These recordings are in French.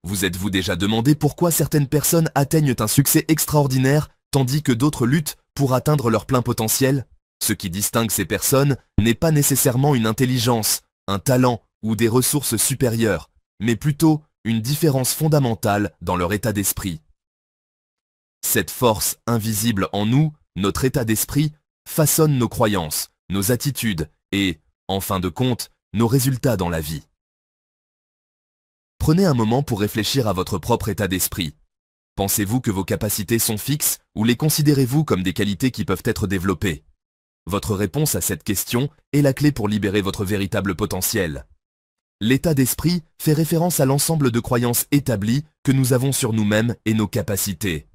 Vous êtes-vous déjà demandé pourquoi certaines personnes atteignent un succès extraordinaire tandis que d'autres luttent pour atteindre leur plein potentiel? Ce qui distingue ces personnes n'est pas nécessairement une intelligence, un talent ou des ressources supérieures, mais plutôt une différence fondamentale dans leur état d'esprit. Cette force invisible en nous, notre état d'esprit, façonne nos croyances, nos attitudes et, en fin de compte, nos résultats dans la vie. Prenez un moment pour réfléchir à votre propre état d'esprit. Pensez-vous que vos capacités sont fixes ou les considérez-vous comme des qualités qui peuvent être développées? Votre réponse à cette question est la clé pour libérer votre véritable potentiel. L'état d'esprit fait référence à l'ensemble de croyances établies que nous avons sur nous-mêmes et nos capacités.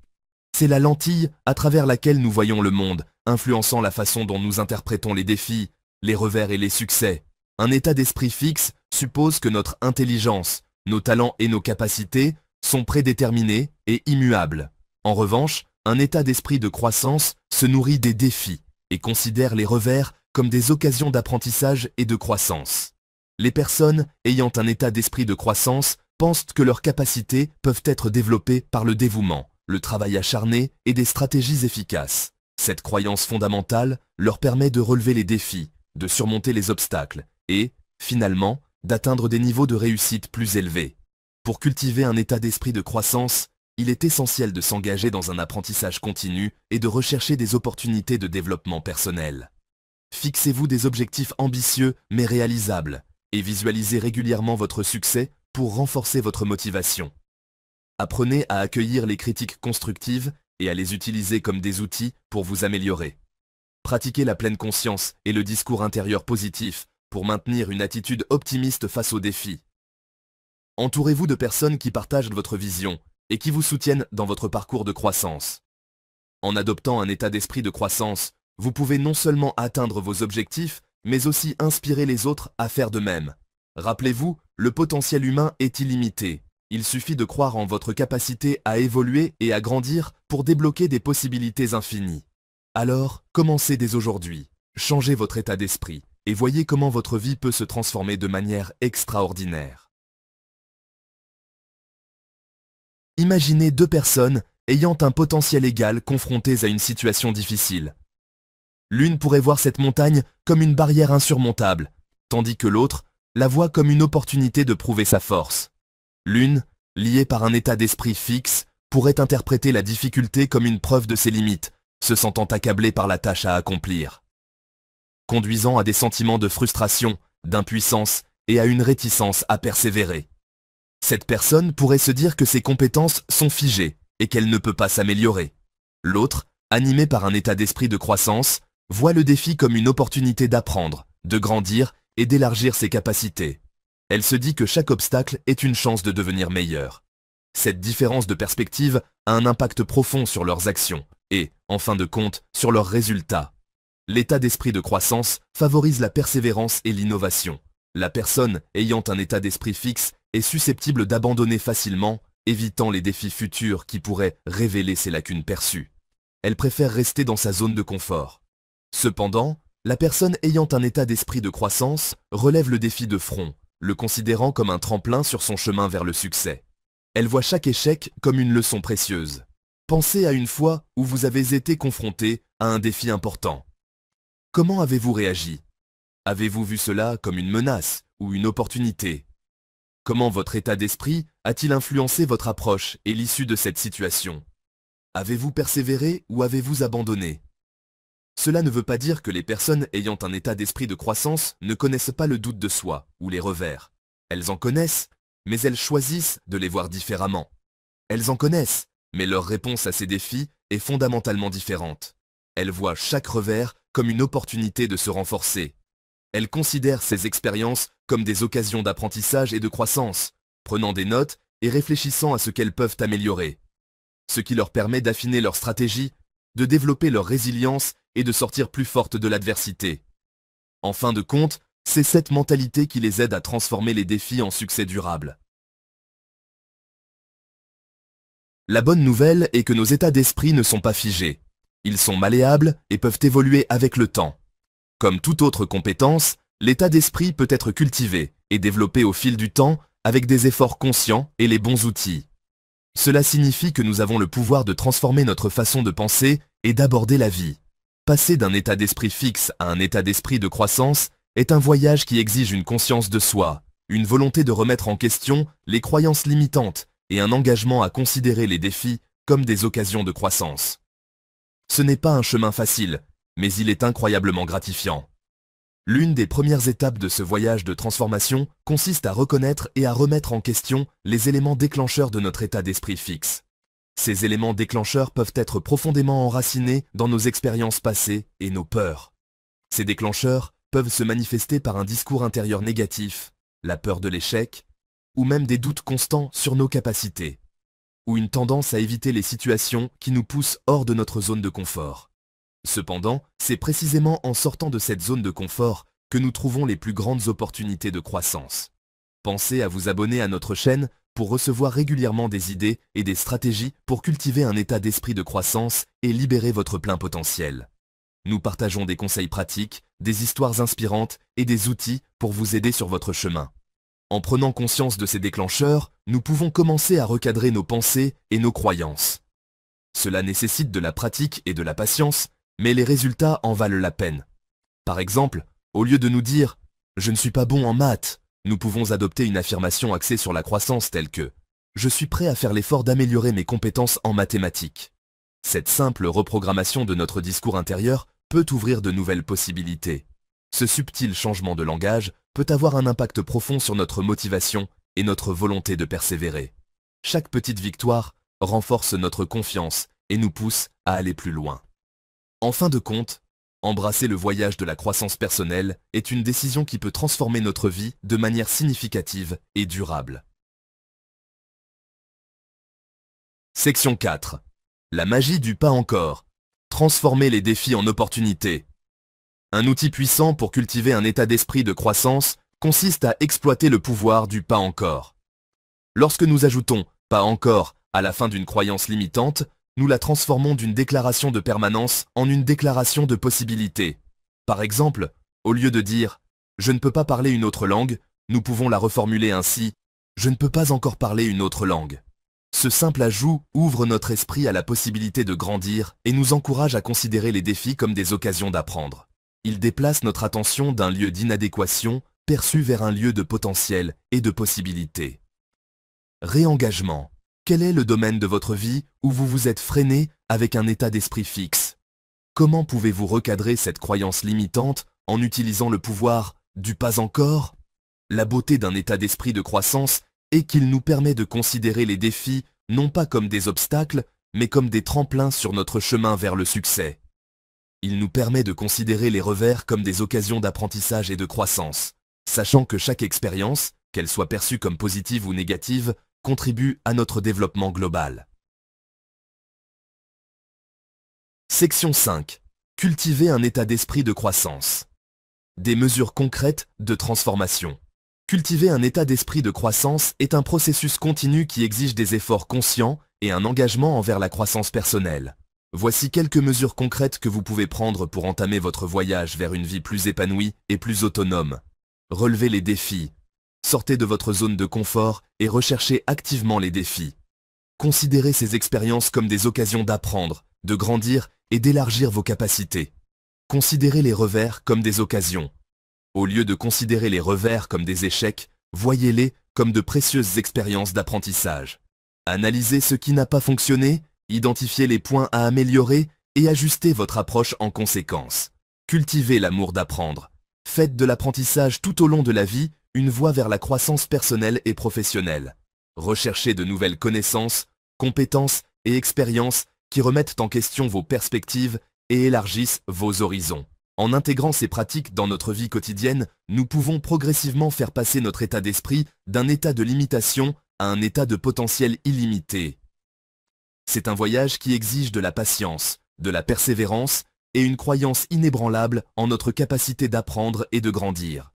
C'est la lentille à travers laquelle nous voyons le monde, influençant la façon dont nous interprétons les défis, les revers et les succès. Un état d'esprit fixe suppose que notre intelligence, nos talents et nos capacités sont prédéterminés et immuables. En revanche, un état d'esprit de croissance se nourrit des défis et considère les revers comme des occasions d'apprentissage et de croissance. Les personnes ayant un état d'esprit de croissance pensent que leurs capacités peuvent être développées par le dévouement, le travail acharné et des stratégies efficaces. Cette croyance fondamentale leur permet de relever les défis, de surmonter les obstacles et, finalement, d'atteindre des niveaux de réussite plus élevés. Pour cultiver un état d'esprit de croissance, il est essentiel de s'engager dans un apprentissage continu et de rechercher des opportunités de développement personnel. Fixez-vous des objectifs ambitieux mais réalisables et visualisez régulièrement votre succès pour renforcer votre motivation. Apprenez à accueillir les critiques constructives et à les utiliser comme des outils pour vous améliorer. Pratiquez la pleine conscience et le discours intérieur positif pour maintenir une attitude optimiste face aux défis. Entourez-vous de personnes qui partagent votre vision et qui vous soutiennent dans votre parcours de croissance. En adoptant un état d'esprit de croissance, vous pouvez non seulement atteindre vos objectifs, mais aussi inspirer les autres à faire de même. Rappelez-vous, le potentiel humain est illimité. Il suffit de croire en votre capacité à évoluer et à grandir pour débloquer des possibilités infinies. Alors, commencez dès aujourd'hui. Changez votre état d'esprit et voyez comment votre vie peut se transformer de manière extraordinaire. Imaginez deux personnes ayant un potentiel égal confrontées à une situation difficile. L'une pourrait voir cette montagne comme une barrière insurmontable, tandis que l'autre la voit comme une opportunité de prouver sa force. L'une, liée par un état d'esprit fixe, pourrait interpréter la difficulté comme une preuve de ses limites, se sentant accablée par la tâche à accomplir, conduisant à des sentiments de frustration, d'impuissance et à une réticence à persévérer. Cette personne pourrait se dire que ses compétences sont figées et qu'elle ne peut pas s'améliorer. L'autre, animée par un état d'esprit de croissance, voit le défi comme une opportunité d'apprendre, de grandir et d'élargir ses capacités. Elle se dit que chaque obstacle est une chance de devenir meilleure. Cette différence de perspective a un impact profond sur leurs actions et, en fin de compte, sur leurs résultats. L'état d'esprit de croissance favorise la persévérance et l'innovation. La personne ayant un état d'esprit fixe est susceptible d'abandonner facilement, évitant les défis futurs qui pourraient révéler ses lacunes perçues. Elle préfère rester dans sa zone de confort. Cependant, la personne ayant un état d'esprit de croissance relève le défi de front, le considérant comme un tremplin sur son chemin vers le succès. Elle voit chaque échec comme une leçon précieuse. Pensez à une fois où vous avez été confronté à un défi important. Comment avez-vous réagi? Avez-vous vu cela comme une menace ou une opportunité? Comment votre état d'esprit a-t-il influencé votre approche et l'issue de cette situation? Avez-vous persévéré ou avez-vous abandonné? Cela ne veut pas dire que les personnes ayant un état d'esprit de croissance ne connaissent pas le doute de soi ou les revers. Elles en connaissent, mais elles choisissent de les voir différemment. Elles en connaissent, mais leur réponse à ces défis est fondamentalement différente. Elles voient chaque revers comme une opportunité de se renforcer. Elles considèrent ces expériences comme des occasions d'apprentissage et de croissance, prenant des notes et réfléchissant à ce qu'elles peuvent améliorer. Ce qui leur permet d'affiner leur stratégie, de développer leur résilience et de sortir plus fortes de l'adversité. En fin de compte, c'est cette mentalité qui les aide à transformer les défis en succès durable. La bonne nouvelle est que nos états d'esprit ne sont pas figés. Ils sont malléables et peuvent évoluer avec le temps. Comme toute autre compétence, L'état d'esprit peut être cultivé et développé au fil du temps avec des efforts conscients et les bons outils. Cela signifie que nous avons le pouvoir de transformer notre façon de penser et d'aborder la vie. Passer d'un état d'esprit fixe à un état d'esprit de croissance est un voyage qui exige une conscience de soi, une volonté de remettre en question les croyances limitantes et un engagement à considérer les défis comme des occasions de croissance. Ce n'est pas un chemin facile, mais il est incroyablement gratifiant. L'une des premières étapes de ce voyage de transformation consiste à reconnaître et à remettre en question les éléments déclencheurs de notre état d'esprit fixe. Ces éléments déclencheurs peuvent être profondément enracinés dans nos expériences passées et nos peurs. Ces déclencheurs peuvent se manifester par un discours intérieur négatif, la peur de l'échec, ou même des doutes constants sur nos capacités, ou une tendance à éviter les situations qui nous poussent hors de notre zone de confort. Cependant, c'est précisément en sortant de cette zone de confort que nous trouvons les plus grandes opportunités de croissance. Pensez à vous abonner à notre chaîne pour recevoir régulièrement des idées et des stratégies pour cultiver un état d'esprit de croissance et libérer votre plein potentiel. Nous partageons des conseils pratiques, des histoires inspirantes et des outils pour vous aider sur votre chemin. En prenant conscience de ces déclencheurs, nous pouvons commencer à recadrer nos pensées et nos croyances. Cela nécessite de la pratique et de la patience, mais les résultats en valent la peine. Par exemple, au lieu de nous dire « je ne suis pas bon en maths », nous pouvons adopter une affirmation axée sur la croissance telle que « je suis prêt à faire l'effort d'améliorer mes compétences en mathématiques ». Cette simple reprogrammation de notre discours intérieur peut ouvrir de nouvelles possibilités. Ce subtil changement de langage peut avoir un impact profond sur notre motivation et notre volonté de persévérer. Chaque petite victoire renforce notre confiance et nous pousse à aller plus loin. En fin de compte, embrasser le voyage de la croissance personnelle est une décision qui peut transformer notre vie de manière significative et durable. Section 4. La magie du pas encore. Transformer les défis en opportunités. Un outil puissant pour cultiver un état d'esprit de croissance consiste à exploiter le pouvoir du pas encore. Lorsque nous ajoutons « pas encore » à la fin d'une croyance limitante, nous la transformons d'une déclaration de permanence en une déclaration de possibilité. Par exemple, au lieu de dire « je ne peux pas parler une autre langue », nous pouvons la reformuler ainsi « je ne peux pas encore parler une autre langue ». Ce simple ajout ouvre notre esprit à la possibilité de grandir et nous encourage à considérer les défis comme des occasions d'apprendre. Il déplace notre attention d'un lieu d'inadéquation perçu vers un lieu de potentiel et de possibilités. Réengagement. Quel est le domaine de votre vie où vous vous êtes freiné avec un état d'esprit fixe? Comment pouvez-vous recadrer cette croyance limitante en utilisant le pouvoir du pas encore? La beauté d'un état d'esprit de croissance est qu'il nous permet de considérer les défis non pas comme des obstacles, mais comme des tremplins sur notre chemin vers le succès. Il nous permet de considérer les revers comme des occasions d'apprentissage et de croissance, sachant que chaque expérience, qu'elle soit perçue comme positive ou négative, contribue à notre développement global. Section 5. Cultiver un état d'esprit de croissance. Des mesures concrètes de transformation. Cultiver un état d'esprit de croissance est un processus continu qui exige des efforts conscients et un engagement envers la croissance personnelle. Voici quelques mesures concrètes que vous pouvez prendre pour entamer votre voyage vers une vie plus épanouie et plus autonome. Relevez les défis. Sortez de votre zone de confort et recherchez activement les défis. Considérez ces expériences comme des occasions d'apprendre, de grandir et d'élargir vos capacités. Considérez les revers comme des occasions. Au lieu de considérer les revers comme des échecs, voyez-les comme de précieuses expériences d'apprentissage. Analysez ce qui n'a pas fonctionné, identifiez les points à améliorer et ajustez votre approche en conséquence. Cultivez l'amour d'apprendre. Faites de l'apprentissage tout au long de la vie une voie vers la croissance personnelle et professionnelle. Recherchez de nouvelles connaissances, compétences et expériences qui remettent en question vos perspectives et élargissent vos horizons. En intégrant ces pratiques dans notre vie quotidienne, nous pouvons progressivement faire passer notre état d'esprit d'un état de limitation à un état de potentiel illimité. C'est un voyage qui exige de la patience, de la persévérance et une croyance inébranlable en notre capacité d'apprendre et de grandir.